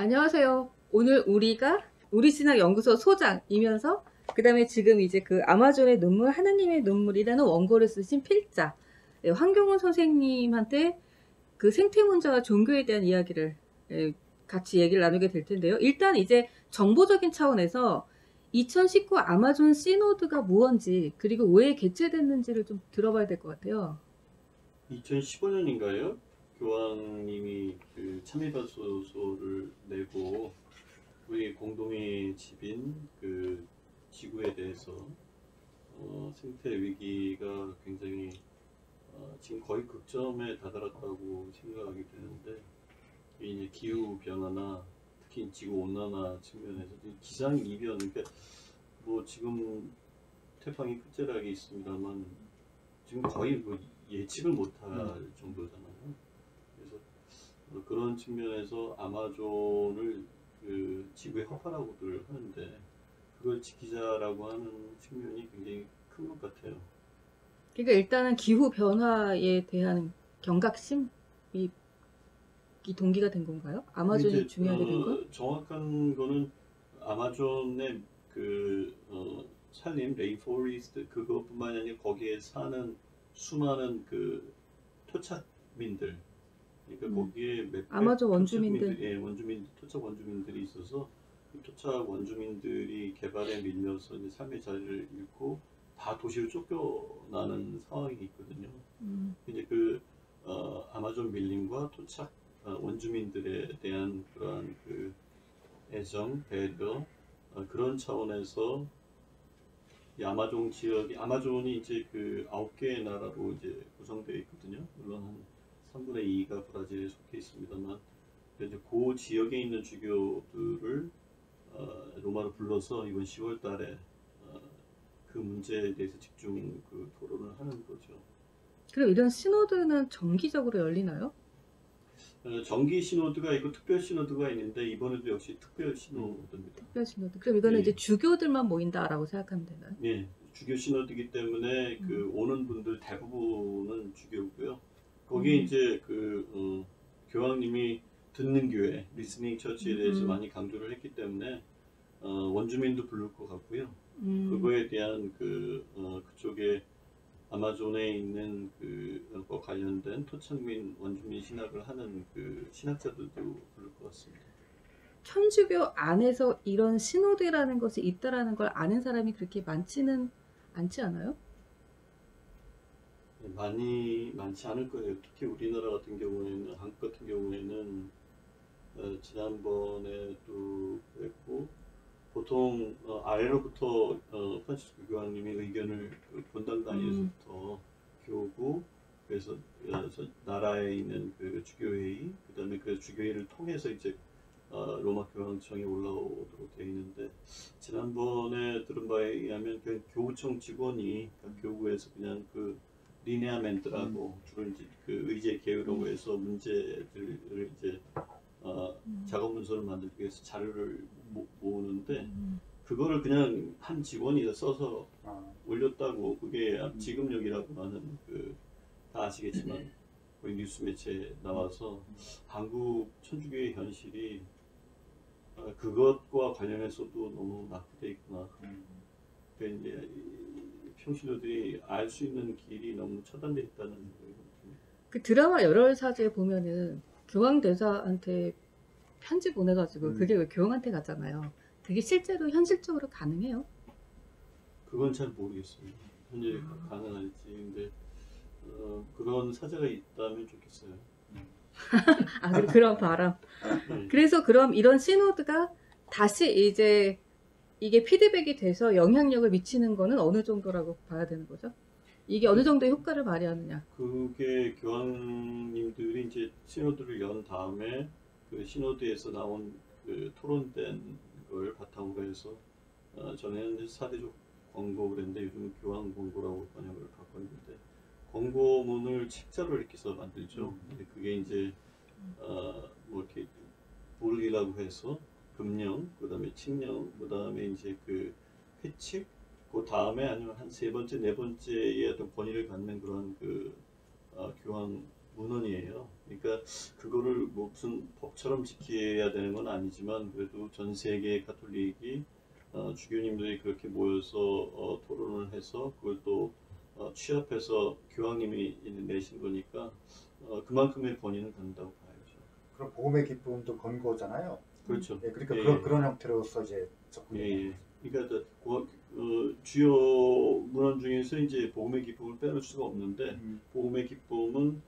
안녕하세요. 오늘 우리 신학 연구소 소장이면서 그다음에 지금 이제 그 아마존의 눈물 하느님의 눈물이라는 원고를 쓰신 필자 황경훈 선생님한테 그 생태문제와 종교에 대한 이야기를 같이 얘기를 나누게 될 텐데요. 일단 이제 정보적인 차원에서 2019 아마존 시노드가 무언지 그리고 왜 개최됐는지를 좀 들어봐야 될 것 같아요. 2015년인가요? 교황님이 그 참여발소서를 내고 우리 공동의 집인 그 지구에 대해서 생태 위기가 굉장히 지금 거의 극점에 다다랐다고 생각하게 되는데, 이제 기후 변화나 특히 지구 온난화 측면에서 기상 이변, 그러니까 뭐 지금 태풍이 끝자락에 있습니다만 지금 거의 뭐 예측을 못할 정도잖아요. 그래서 그런 측면에서 아마존을 그 지구의 허파라고들 하는데, 그걸 지키자라고 하는 측면이 굉장히 큰 것 같아요. 그러니까 일단은 기후 변화에 대한 경각심이 이 동기가 된 건가요? 아마존이 중요하게 된 건? 정확한 거는 아마존의 산림 레인포레스트 그것뿐만이 아니라 거기에 사는 수많은 그 토착민들, 그러니까 거기에 몇백 아마존 원주민들. 예, 토착 원주민들이 있어서 그 토착 원주민들이 개발에 밀려서 이제 삶의 자리를 잃고 다 도시로 쫓겨나는 상황이 있거든요. 이제 아마존 밀림과 토착 원주민들에 대한 그러한 그 애정, 배려, 그런 차원에서 이 아마존 지역이, 아마존이 이제 그 9개의 나라로 이제 구성되어 있거든요. 물론 한 3분의 2가 브라질에 속해 있습니다만, 이제 그 지역에 있는 주교들을 로마로 불러서 이번 10월 달에 그 문제에 대해서 집중 그 토론을 하는 거죠. 그럼 이런 시노드는 정기적으로 열리나요? 정기 시노드가 있고 특별 시노드가 있는데, 이번에도 역시 특별 시노드입니다. 특별 시노드. 그럼 이거는 예. 이제 주교들만 모인다라고 생각하면 되나요? 예, 주교 시노드이기 때문에 그 오는 분들 대부분은 주교고요. 거기에 이제 교황님이 듣는 교회, 리스닝 처치에 대해서 많이 강조를 했기 때문에 원주민도 부를 것 같고요. 그거에 대한 그쪽에 아마존에 있는 그과 관련된 토착민 원주민 신학을 하는 그 신학자들도 부를 것 같습니다. 천주교 안에서 이런 시노드라는 것이 있다라는 걸 아는 사람이 그렇게 많지는 않지 않아요? 많지 않을 거예요. 특히 우리나라 같은 경우에는, 한국 같은 경우에는 지난번에도 그랬고, 보통 아래로부터 프란치스코 교황님이 의견을 본당 단위에서부터 교구, 그래서 나라에 있는 그 주교회의, 그다음에 그 주교회를 통해서 이제 로마 교황청에 올라오도록 되어 있는데, 지난번에 들은 바에 의하면 그 교구청 직원이 교구에서 그냥 그 리네아멘트라고 주로 이제 그 의제 개요라고 해서 문제들을 이제 작업 문서를 만들기 위해서 자료를 모으는데, 그거를 그냥 한 직원이 써서 올렸다고, 그게 지금역이라고 하는 다 아시겠지만 거의 뉴스 매체에 나와서 한국 천주교의 현실이 그것과 관련해서도 너무 낙후돼 있구나. 그러니까 이제 평신도들이 알 수 있는 길이 너무 차단돼 있다는 거예요. 그 드라마 열혈사제 보면은 교황 대사한테 편지 보내가지고 그게 왜 교황한테 가잖아요. 그게 실제로 현실적으로 가능해요? 그건 잘 모르겠습니다. 현재 가능할지. 근데 그런 사제가 있다면 좋겠어요. 아, 그런 바람. 네. 그래서 그럼 이런 시노드가 다시 이제 이게 피드백이 돼서 영향력을 미치는 거는 어느 정도라고 봐야 되는 거죠? 이게 어느 정도의 효과를 발휘하느냐? 그게 교황님들이 이제 시노드를 연 다음에 그 시노드에서 나온 그 토론된 걸 바탕으로 해서 전에는 사대적 권고 그랬는데 요즘은 교황 권고라고 번역을 바꿨는데, 권고문을 책자로 이렇게 써 만들죠. 근데 그게 이제 뭐 이렇게 볼이라고 해서 금령, 그다음에 칙령, 그다음에 이제 그 회칙, 그 다음에 아니면 한 세 번째, 네 번째의 어떤 권위를 갖는 그런 교황 문헌이에요. 그러니까 그거를 뭐 무슨 법처럼 지켜야 되는 건 아니지만 그래도 전 세계 가톨릭이 주교님들이 그렇게 모여서 토론을 해서 그걸 또 취합해서 교황님이 내신 거니까 그만큼의 권위는 갖는다고 봐야죠. 그럼 복음의 기쁨도 권고잖아요. 그렇죠. 예, 그러니까 예, 그런 형태로서 이제 접근이 예, 되는 예. 거죠. 그러니까 주요 문헌 중에서 이제 복음의 기쁨을 빼놓을 수가 없는데 복음의 기쁨은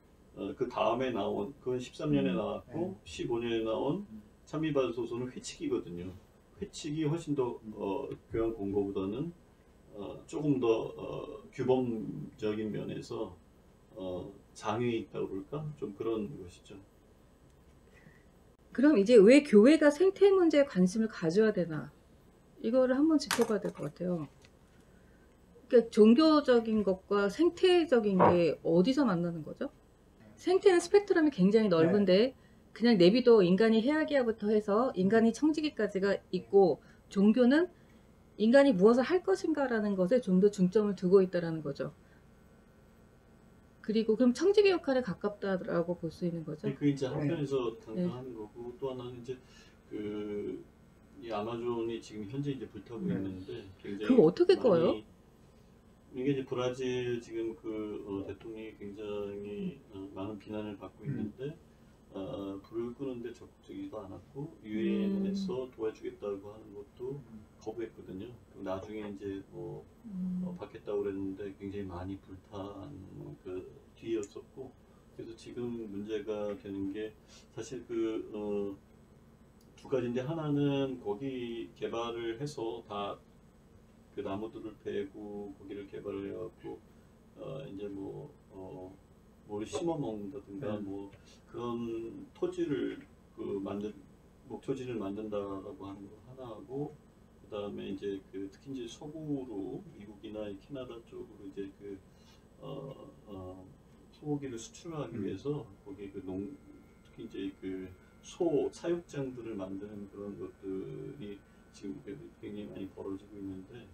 그 다음에 나온 그건 13년에 나왔고 15년에 나온 찬미받으소서는 회칙이거든요. 회칙이 훨씬 더 교양 공고보다는 조금 더 규범적인 면에서 장애 있다고 그럴까? 좀 그런 것이죠. 그럼 이제 왜 교회가 생태 문제에 관심을 가져야 되나? 이거를 한번 짚어봐야 될 것 같아요. 그러니까 종교적인 것과 생태적인 게 어디서 만나는 거죠? 생태는 스펙트럼이 굉장히 넓은데 그냥 내비도 인간이 해야기야부터 해서 인간이 청지기까지가 있고 종교는 인간이 무엇을 할 것인가라는 것에 좀 더 중점을 두고 있다는 거죠. 그리고 그럼 청지기 역할에 가깝다라고 볼 수 있는 거죠. 그 이제 한편에서 당당한 거고 또 하나는 이제 이 아마존이 지금 현재 이제 불타고 있는데 굉장히 그거 어떻게 꺼요? 이게 이제 브라질 지금 대통령이 굉장히 많은 비난을 받고 있는데 불을 끄는데 적극적이지도 않았고 유엔에서 도와주겠다고 하는 것도 거부했거든요. 나중에 이제 받겠다고 그랬는데 굉장히 많이 불탄 그 뒤였었고 그래서 지금 문제가 되는 게 사실 두 가지인데 하나는 거기 개발을 해서 다 그 나무들을 베고 거기를 개발을 해갖고 이제 뭐를 심어 먹는다든가 뭐 그런 토지를 목토지를 만든다라고 하는 거 하나하고 그다음에 이제 특히 이제 서구로 미국이나 캐나다 쪽으로 이제 소고기를 수출하기 위해서 거기 특히 이제 소 사육장들을 만드는 그런 것들이 지금 굉장히 많이 벌어지고 있는데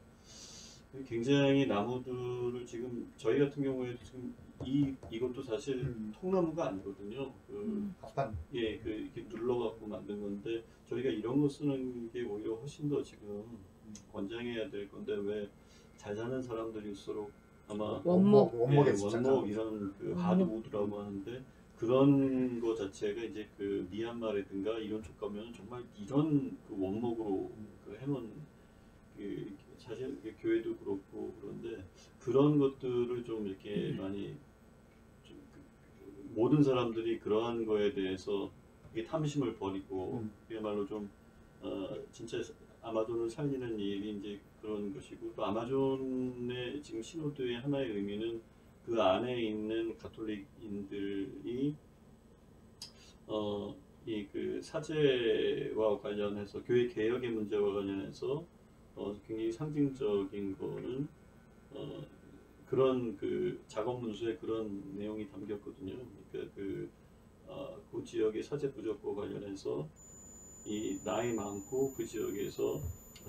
굉장히 나무들을 지금 저희 같은 경우에도 지금 이것도 사실 통나무가 아니거든요. 이렇게 눌러갖고 만든 건데 저희가 이런 거 쓰는 게 오히려 훨씬 더 지금 권장해야 될 건데 왜 잘 사는 사람들일수록 아마 원목 이런 하드우드라고 하는데 그런 거 자체가 이제 미얀마라든가 이런 쪽 가면 정말 이런 원목으로 해놓은 사실 교회도 그렇고 그런데 그런 것들을 좀 이렇게 많이 좀 모든 사람들이 그러한 거에 대해서 탐심을 버리고 그야말로 좀 진짜 아마존을 살리는 일이 이제 그런 것이고 또 아마존의 지금 신호도의 하나의 의미는 그 안에 있는 가톨릭인들이 사제와 관련해서 교회 개혁의 문제와 관련해서 굉장히 상징적인 거는 그런 작업 문서에 그런 내용이 담겼거든요. 그러니까 그 지역의 사제 부족과 관련해서 이 나이 많고 그 지역에서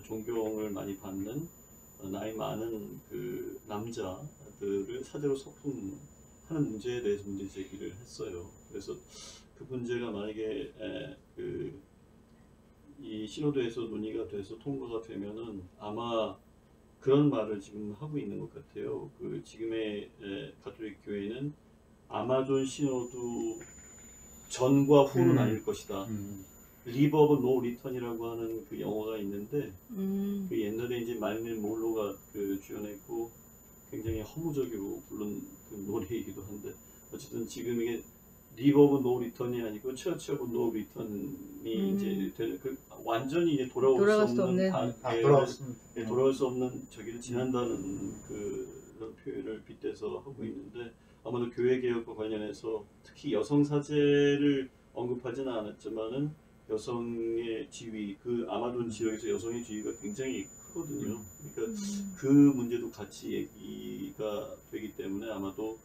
존경을 많이 받는 나이 많은 남자들을 사제로 소품하는 문제에 대해서 문제 제기를 했어요. 그래서 그 문제가 만약에 이 신호도에서 논의가 돼서 통과가 되면은 아마 그런 말을 지금 하고 있는 것 같아요. 지금의 가톨릭 교회는 아마존 신호도 전과 후는 아닐 것이다. 리버 오브 노 리턴이라고 하는 그 영화가 있는데 옛날에 이제 마릴린 몬로가 주연했고 굉장히 허무적으로 부른 노래이기도 한데 어쨌든 지금 이게 리버 오브 노 리턴이 아니고 처치 오브 노 리턴이 이제 완전히 이제 돌아올 수 없는 돌아올 수 없는 저기를 지난다는 그런 표현을 빗대서 하고 있는데 아마도 교회 개혁과 관련해서 특히 여성 사제를 언급하지는 않았지만은 여성의 지위 아마존 지역에서 여성의 지위가 굉장히 크거든요. 그러니까 그 문제도 같이 얘기가 되기 때문에 아마도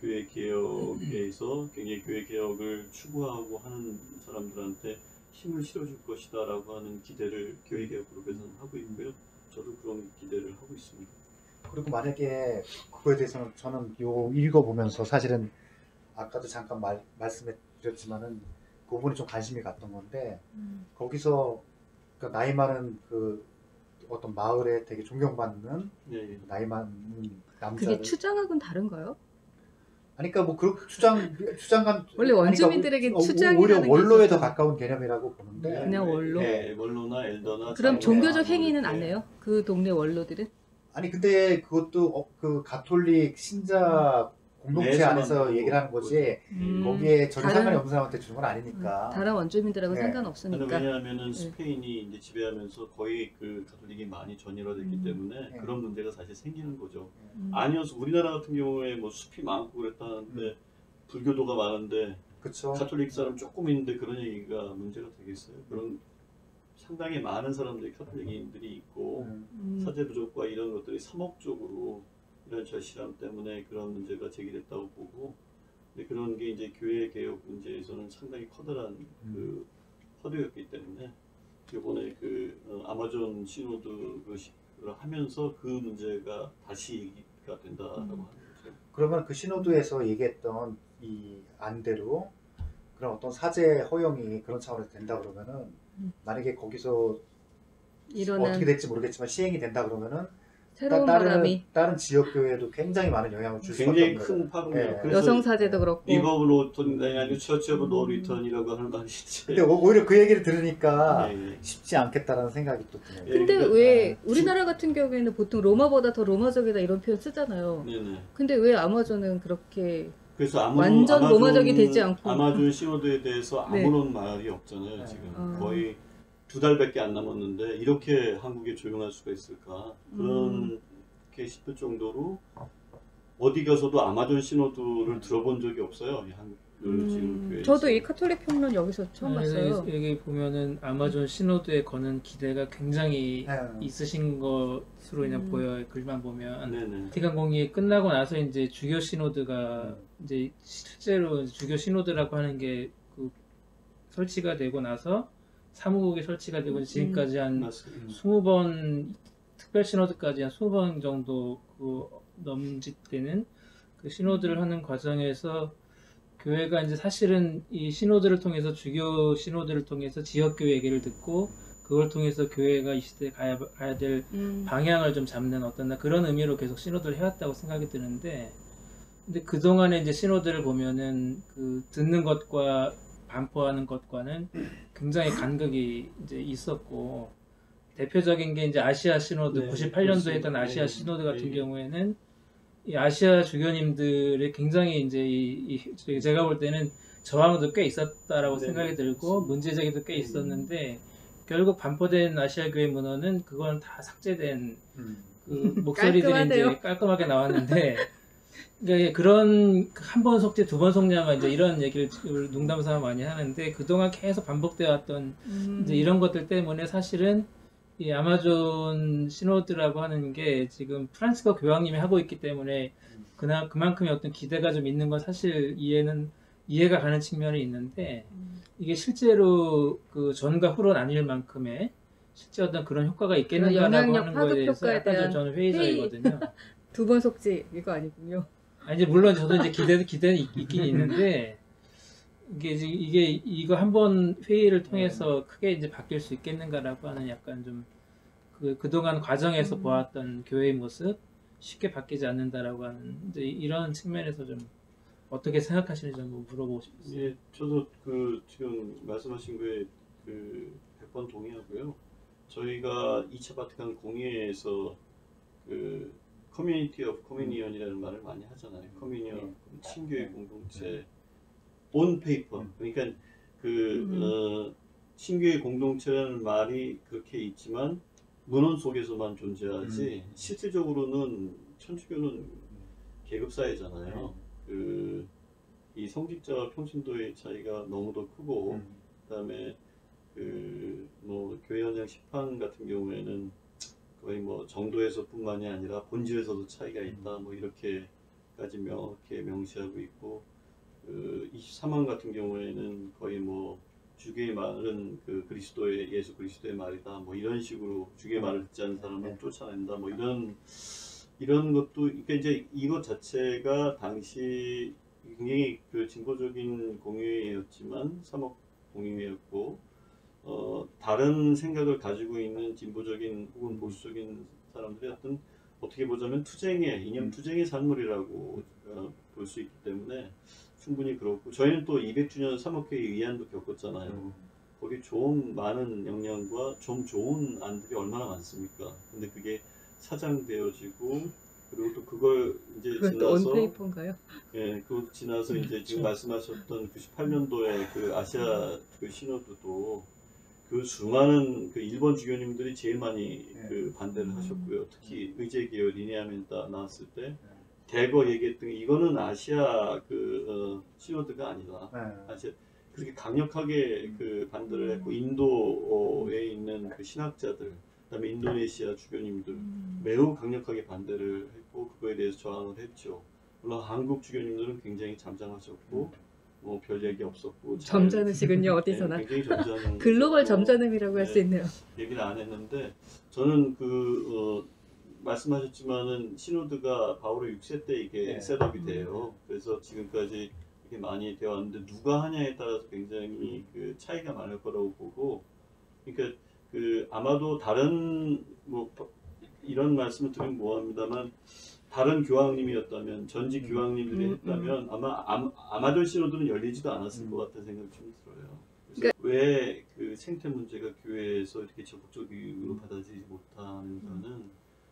교회 개혁에서 굉장히 교회 개혁을 추구하고 하는 사람들한테 힘을 실어줄 것이다라고 하는 기대를 교회 개혁 그룹에서는 하고 있고요. 저도 그런 기대를 하고 있습니다. 그리고 만약에 그거에 대해서는 저는 읽어보면서 사실은 아까도 잠깐 말씀해 드렸지만은 그 부분이 좀 관심이 갔던 건데 거기서 그 나이 많은 그 어떤 마을에 되게 존경받는 예, 예. 나이 많은 그게 남자를 추장하고는 다른가요? 아니 그러니까 뭐 그 추장간 원래 원주민들에게 아니, 그러니까 추장이라는 오히려 게 원로에 있었죠. 더 가까운 개념이라고 보는데 그냥 원로? 네, 원로나 엘더나 그럼 장로나 종교적 뭐 행위는 이렇게. 안 해요? 그 동네 원로들은? 아니 근데 그것도 그 가톨릭 신자 공동체 내에서만 안에서 그런 얘기를 하는 거지 음, 거기에 전혀 다른- 상관이 없는 사람한테 주는 건 아니니까. 다른 원주민들하고 네. 상관없으니까. 왜냐하면은 스페인이 이제 지배하면서 거의 그 가톨릭이 많이 전율화됐기 때문에 네. 그런 문제가 사실 생기는 거죠. 음. 아니어서 우리나라 같은 경우에 뭐 숲이 많고 그랬다는데 불교도가 많은데 그렇죠. 가톨릭 사람 조금 있는데 그런 얘기가 문제가 되겠어요. 그런 상당히 많은 사람들이 가톨릭인들이 있고 사제 부족과 이런 것들이 사목적으로 이런 절실함 때문에 그런 문제가 제기됐다고 보고, 근데 그런 게 이제 교회 개혁 문제에서는 상당히 커다란 그 허도였기 때문에 이번에 그 아마존 시노드를 하면서 그 문제가 다시 얘기가 된다라고 하는 거죠. 그러면 그 시노드에서 얘기했던 이 안대로 그런 어떤 사제 허용이 그런 차원에서 된다 그러면은 만약에 거기서 일어난 어떻게 될지 모르겠지만 시행이 된다 그러면은 새로운 바람이 다른 지역 교회에도 굉장히 많은 영향을 줄 수밖에 굉장히 없는 큰 거예요. 파급이에요. 네. 그래서 여성 사제도 그렇고 리버브 로턴 아니고 처치 오브 노 리턴이라고 하는 말이 근데 있죠. 오히려 그 얘기를 들으니까 예, 예. 쉽지 않겠다라는 생각이 또 드네요. 예. 근데 그러니까, 왜 우리나라 같은 경우에는 보통 로마보다 더 로마적이다 이런 표현 쓰잖아요. 네네. 근데 왜 아마존은 그렇게 그래서 완전 로마적이 되지 않고. 아마존 시노드에 대해서 네. 아무런 말이 없잖아요. 지금 거의 2달밖에 안 남았는데 이렇게 한국에 조용할 수가 있을까 그렇게 싶을 정도로 어디 가서도 아마존 시노드를 들어본 적이 없어요. 이 한국 지금 교회에서. 저도 이 카톨릭 평론 여기서 처음 봤어요. 여기 보면은 아마존 시노드에 거는 기대가 굉장히 네. 있으신 것으로 그냥 보여요. 글만 보면. 네네. 바티칸 공의회 끝나고 나서 이제 주교 시노드가 이제 실제로 주교 시노드라고 하는 게 그 설치가 되고 나서 사무국이 설치가 되고 지금까지 한 맞습니다. 20번 특별 시노드까지 한 20번 정도 그 넘짓되는 그 시노드를 하는 과정에서 교회가 이제 사실은 이 시노드를 통해서 주교 시노드를 통해서 지역교회 얘기를 듣고 그걸 통해서 교회가 이 시대에 가야 될 방향을 좀 잡는 어떤 그런 의미로 계속 시노드를 해왔다고 생각이 드는데, 근데 그동안에 이제 시노드를 보면은 그 듣는 것과 반포하는 것과는 굉장히 간극이 이제 있었고, 대표적인 게 이제 아시아 시노드, 네, 98년도에 했던 아시아 네, 시노드 같은 네. 경우에는 이 아시아 주교님들이 굉장히 이제 제가 볼 때는 저항도 꽤 있었다라고 네, 생각이 들고 맞습니다. 문제 제기도 꽤 있었는데, 결국 반포된 아시아 교회 문헌은 그건 다 삭제된 그 목소리들이 깔끔하대요. 이제 깔끔하게 나왔는데, 그러니까 그런 한 번 속지 두 번 속냐마 이제 이런 얘기를 농담 삼아 많이 하는데, 그동안 계속 반복되어 왔던 이제 이런 것들 때문에 사실은 이 아마존 시노드라고 하는 게 지금 프란치스코 교황님이 하고 있기 때문에 그만큼의 어떤 기대가 좀 있는 건 사실 이해가 가는 측면이 있는데, 이게 실제로 그 전과 후로 나뉠 만큼의 실제 어떤 그런 효과가 있겠는가라고 영향력 하는 파급 거에 대해서 효과에 약간 대한 저는 회의적이거든요. 두 번 속지 이거 아니군요. 이제 물론 저도 이제 기대는 있긴 있는데, 이게 이거 한 번 회의를 통해서 크게 이제 바뀔 수 있겠는가라고 하는 약간 좀 그동안 과정에서 보았던 교회의 모습 쉽게 바뀌지 않는다라고 하는 이제 이런 측면에서 좀 어떻게 생각하시는지 좀 물어보고 싶었어요. 예, 저도 그 지금 말씀하신 거에 그 100번 동의하고요. 저희가 2차 바티칸 공의회에서 그 커뮤니티 오브 커뮤니언이라는 말을 많이 하잖아요. 커뮤니언, 친교의 공동체, 온 페이퍼. 그러니까 그 친교의 공동체라는 말이 그렇게 있지만 문헌 속에서만 존재하지 실질적으로는 천주교는 계급 사회잖아요. 이 성직자와 평신도의 차이가 너무도 크고, 그다음에 뭐 교회 현장 심판 같은 경우에는 거의 뭐 정도에서뿐만이 아니라 본질에서도 차이가 있다. 뭐 이렇게까지 명확히 명시하고 있고, 23만 같은 경우에는 거의 뭐 주교의 말은 그 예수 그리스도의 말이다. 뭐 이런 식으로 주교의 말을 듣지 않는 사람은 쫓아낸다. 뭐 이런 것도, 그러니까 이제 이것 자체가 당시 굉장히 그 진보적인 공의회였지만 3억 공의회였고 다른 생각을 가지고 있는 진보적인 혹은 보수적인 사람들이 어떻게 보자면 이념 투쟁의 산물이라고 볼 수 있기 때문에 충분히 그렇고 저희는 또 200주년 3억회의 의안도 겪었잖아요. 거기 좀 많은 역량과 좀 좋은 안들이 얼마나 많습니까? 근데 그게 사장되어지고 그리고 또 그걸 이제 그것도 지나서 언페이퍼인가요? 예, 그거 지나서 이제 지금 말씀하셨던 98년도에 그 아시아 그 시노드도 그 수많은 그 일본 주교님들이 제일 많이 그 반대를 하셨고요. 특히 의제 계열 리네아멘타 나왔을 때 대거 얘기했던 게 이거는 아시아 그 시노드가 아니다. 아시아 그렇게 강력하게 그 반대를 했고 인도에 있는 그 신학자들, 그다음에 인도네시아 주교님들 매우 강력하게 반대를 했고 그거에 대해서 저항을 했죠. 물론 한국 주교님들은 굉장히 잠잠하셨고 뭐 별 얘기 없었고 점잖으시군요, 어디서나. 네, 굉장히 점잖은 글로벌 점잖음이라고 할 수 있네요. 얘기를 안 했는데 저는 말씀하셨지만은 시노드가 바오로 6세 때 이게 셋업이 돼요. 그래서 지금까지 이렇게 많이 되어 왔는데 누가 하냐에 따라서 굉장히 그 차이가 많을 거라고 보고 그러니까 그 아마도 다른 뭐 이런 말씀을 드리면 뭐합니다만 다른 교황님이었다면 전직 교황님들이 했다면 아마 아마존 시노드는 열리지도 않았을 것 같다는 생각이 좀 들어요. 그래서 왜 그 생태 문제가 교회에서 이렇게 적극적으로 받아들이지 못하는 거는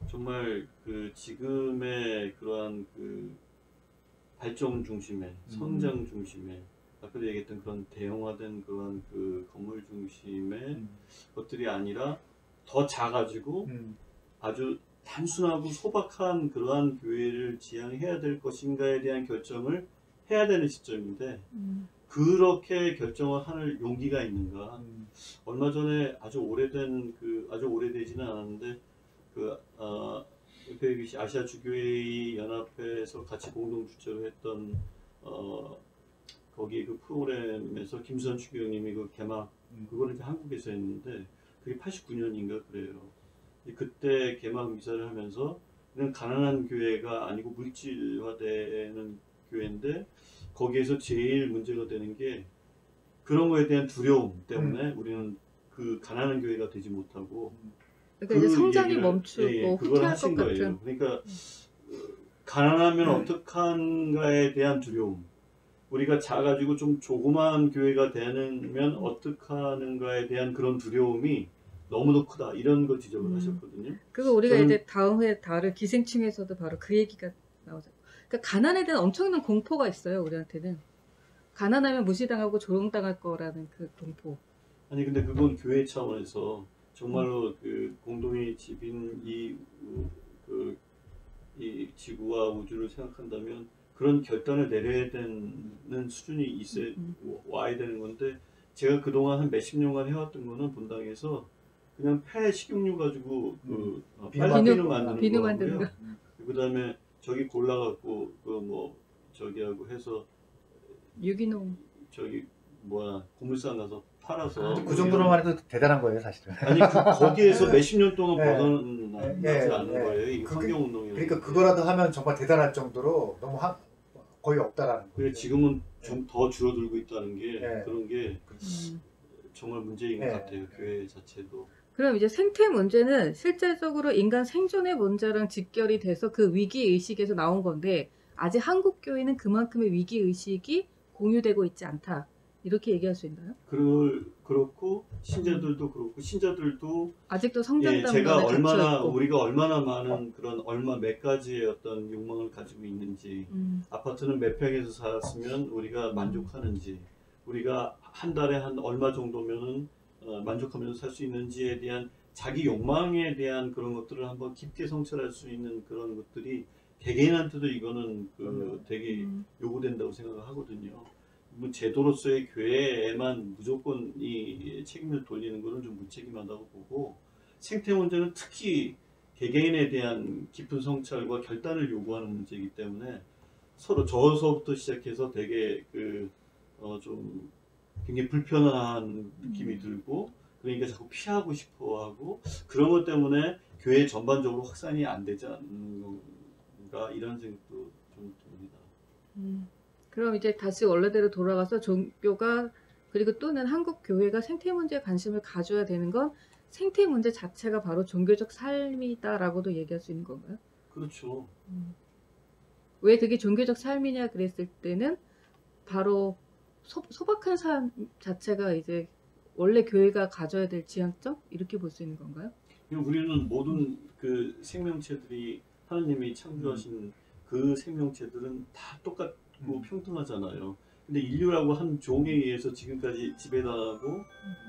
정말 그 지금의 그러한 그 발전 중심의 성장 중심의 아까도 얘기했던 그런 대형화된 그런 그 건물 중심의 것들이 아니라 더 작아지고 아주 단순하고 소박한 그러한 교회를 지향해야 될 것인가에 대한 결정을 해야 되는 시점인데 그렇게 결정을 할 용기가 있는가? 얼마 전에 아주 오래되지는 않았는데 FABC 아시아 주교회의 연합회에서 같이 공동 주최를 했던 거기 그 프로그램에서 김수현 주교님이 그 개막 그거를 이제 한국에서 했는데 그게 89년인가 그래요. 그때 개막 미사를 하면서 그냥 가난한 교회가 아니고 물질화되는 교회인데 거기에서 제일 문제가 되는 게 그런 거에 대한 두려움 때문에 우리는 그 가난한 교회가 되지 못하고 그러니까 이제 성장이 얘기를, 멈추고 그걸 후퇴할 하신 것 거예요. 같은. 그러니까 가난하면 어떡한가에 대한 두려움. 우리가 작아지고 좀 조그마한 교회가 되면 어떡하는가에 대한 그런 두려움이 너무도 크다. 이런 거 지적을 하셨거든요. 그거 우리가 저는- 이제 다음 회에 다룰 기생충에서도 바로 그 얘기가 나오죠. 그러니까 가난에 대한 엄청난 공포가 있어요. 우리한테는. 가난하면 무시당하고 조롱당할 거라는 그 공포. 아니 근데 그건 교회 차원에서 정말로 그 공동의 집인 이 지구와 우주를 생각한다면 그런 결단을 내려야 되는 수준이 와야 되는 건데 제가 그동안 한 몇십 년간 해왔던 거는 본당에서 그냥 폐 식용유 가지고 빨대비누 만드는 비누 거 만드는 하고요. 그다음에 저기 골라갖고 저기하고 해서 유기농. 저기 고물상 가서 팔아서 그 정도로만 해도 대단한 거예요, 사실은. 아니 거기에서 몇십 년 동안 네. 벗어나지 않는 거예요. 이게 그게- 환경운동이에요. 그러니까 그거라도 하면 정말 대단할 정도로 너무 거의 없다라는 그래 거예요. 지금은 좀 더 줄어들고 있다는 게 네. 그런 게 음. 정말 문제인 것 네. 같아요. 교회 자체도. 그럼 이제 생태 문제는 실질적으로 인간 생존의 문제랑 직결이 돼서 그 위기 의식에서 나온 건데 아직 한국 교회는 그만큼의 위기 의식이 공유되고 있지 않다. 이렇게 얘기할 수 있나요? 그렇고 신자들도 그렇고 신자들도 아직도 성장담론에 제가 갇혀 있고. 우리가 얼마나 많은 그런 몇 가지의 어떤 욕망을 가지고 있는지 아파트는 몇 평에서 살았으면 우리가 만족하는지 우리가 한 달에 한 얼마 정도면은 만족하면서 살 수 있는지에 대한 자기 욕망에 대한 그런 것들을 한번 깊게 성찰할 수 있는 그런 것들이 개개인한테도 이거는 되게 요구된다고 생각을 하거든요. 뭐 제도로서의 교회에만 무조건 이 책임을 돌리는 것은 좀 무책임하다고 보고 생태 문제는 특히 개개인에 대한 깊은 성찰과 결단을 요구하는 문제이기 때문에 서로 저서부터 시작해서 되게 좀 굉장히 불편한 느낌이 들고 그러니까 자꾸 피하고 싶어하고 그런 것 때문에 교회 전반적으로 확산이 안 되지 않는가 이런 생각도 좀 듭니다. 그럼 이제 다시 원래대로 돌아가서 종교가 그리고 또는 한국 교회가 생태 문제에 관심을 가져야 되는 건 생태 문제 자체가 바로 종교적 삶이다라고도 얘기할 수 있는 건가요? 그렇죠. 왜 그게 종교적 삶이냐 그랬을 때는 바로 소박한 삶 자체가 이제 원래 교회가 가져야 될 지향점 이렇게 볼 수 있는 건가요? 우리는 모든 그 생명체들이 하나님이 창조하신 그 생명체들은 다 똑같고 평등하잖아요. 근데 인류라고 한 종에 의해서 지금까지 지배당하고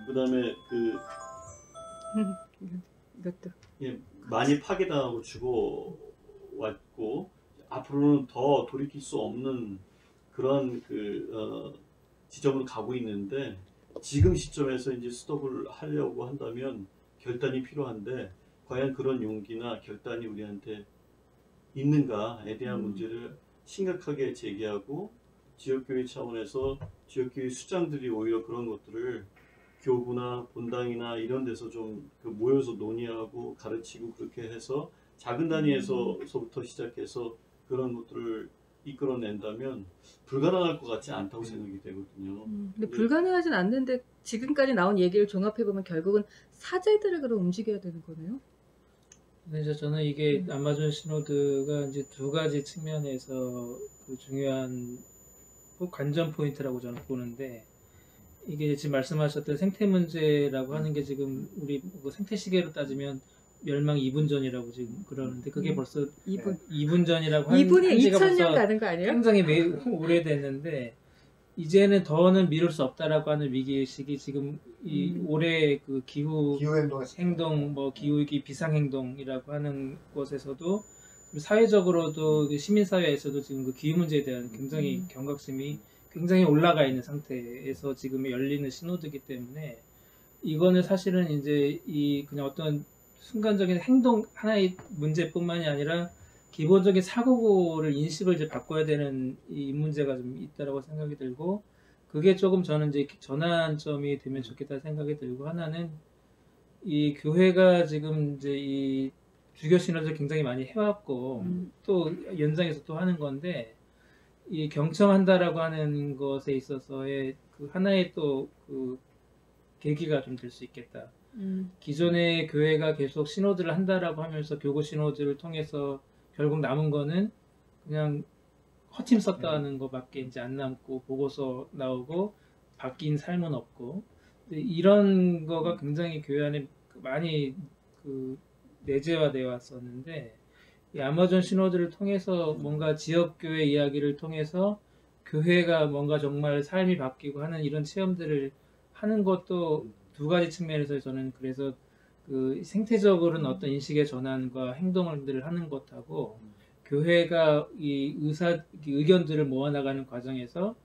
그다음에 그 이것도 예, 많이 파괴당하고 죽어왔고 앞으로는 더 돌이킬 수 없는 그런 지점으로 가고 있는데 지금 시점에서 이제 스톱을 하려고 한다면 결단이 필요한데 과연 그런 용기나 결단이 우리한테 있는가에 대한 문제를 심각하게 제기하고 지역교회 차원에서 지역교회 수장들이 오히려 그런 것들을 교구나 본당이나 이런 데서 좀 모여서 논의하고 가르치고 그렇게 해서 작은 단위에서부터 시작해서 그런 것들을 이끌어낸다면 불가능할 것 같지 않다고 생각이 되거든요. 근데 불가능하진 않는데 지금까지 나온 얘기를 종합해보면 결국은 사제들을 그럼 움직여야 되는 거네요? 근데 이제 저는 이게 아마존 시노드가 이제 두 가지 측면에서 그 중요한 관전 포인트라고 저는 보는데 이게 지금 말씀하셨던 생태 문제라고 하는 게 지금 우리 뭐 생태 시계로 따지면 멸망 2분 전이라고 지금 그러는데 그게 벌써 2분 전이라고 한 2분이 지가 2000년 벌써 가는 거 아니에요? 굉장히 매우 오래됐는데 이제는 더는 미룰 수 없다라고 하는 위기의식이 지금 이 올해 그 기후 행동, 뭐 기후위기 비상행동이라고 하는 것에서도 사회적으로도 시민사회에서도 지금 그 기후 문제에 대한 굉장히 경각심이 굉장히 올라가 있는 상태에서 지금 열리는 신호드이기 때문에 이거는 사실은 이제 이 그냥 어떤 순간적인 행동 하나의 문제뿐만이 아니라 기본적인 사고를 인식을 이제 바꿔야 되는 이 문제가 좀 있다라고 생각이 들고 그게 조금 저는 이제 전환점이 되면 좋겠다 생각이 들고 하나는 이 교회가 지금 이제 이 주교 신호를 굉장히 많이 해왔고 또 연장해서 또 하는 건데 이 경청한다라고 하는 것에 있어서의 그 하나의 또 그 계기가 좀 될 수 있겠다. 기존의 교회가 계속 신호들을 한다라고 하면서 교구 신호들을 통해서 결국 남은 거는 그냥 허팀 썼다는 것밖에 이제 안 남고 보고서 나오고 바뀐 삶은 없고 이런 거가 굉장히 교회 안에 많이 그 내재화되어 왔었는데 이 아마존 신호들을 통해서 뭔가 지역교회 이야기를 통해서 교회가 뭔가 정말 삶이 바뀌고 하는 이런 체험들을 하는 것도 두 가지 측면에서 저는 그래서 그 생태적으로는 어떤 인식의 전환과 행동을 하는 것하고 교회가 이 의견들을 모아나가는 과정에서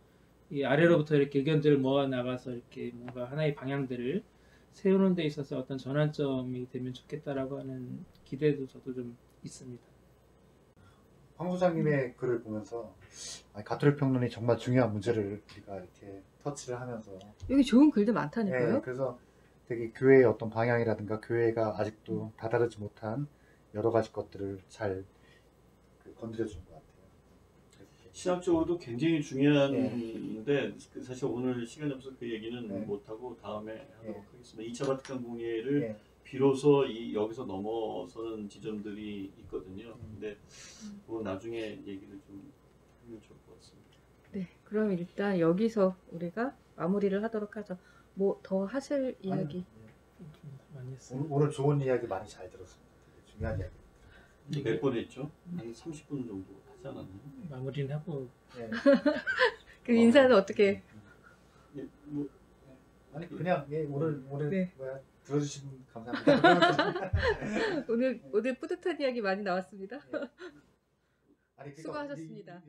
이 아래로부터 이렇게 의견들을 모아나가서 이렇게 뭔가 하나의 방향들을 세우는 데 있어서 어떤 전환점이 되면 좋겠다라고 하는 기대도 저도 좀 있습니다. 황 소장님의 글을 보면서 가톨릭 평론이 정말 중요한 문제를 우리가 이렇게 터치를 하면서 여기 좋은 글들 많다니까요. 네, 그래서 되게 교회의 어떤 방향이라든가 교회가 아직도 다다르지 못한 여러 가지 것들을 잘 건드려준 것 같아요. 신학적으로도 굉장히 중요한데 사실 오늘 시간이 없어서 그 얘기는 못하고 다음에 하도록 하겠습니다. 2차 바티칸 공예를 비로소 여기서 넘어서는 지점들이 있거든요. 근데 그건 나중에 얘기를 좀 하면 좋을 것 같습니다. 네, 그럼 일단 여기서 우리가 마무리를 하도록 하죠. 뭐 더 하실 이야기? 많이 했어요. 오늘 좋은 이야기 많이 잘 들었습니다. 되게 중요한 이야기. 몇 번 했죠? 한 30분 정도 하지 않았나요? 마무리는 하고 그 인사는 어떻게? 아니 그냥 오늘 뭐야 들어주신 감사합니다. 오늘 뿌듯한 이야기 많이 나왔습니다. 아니, 수고하셨습니다.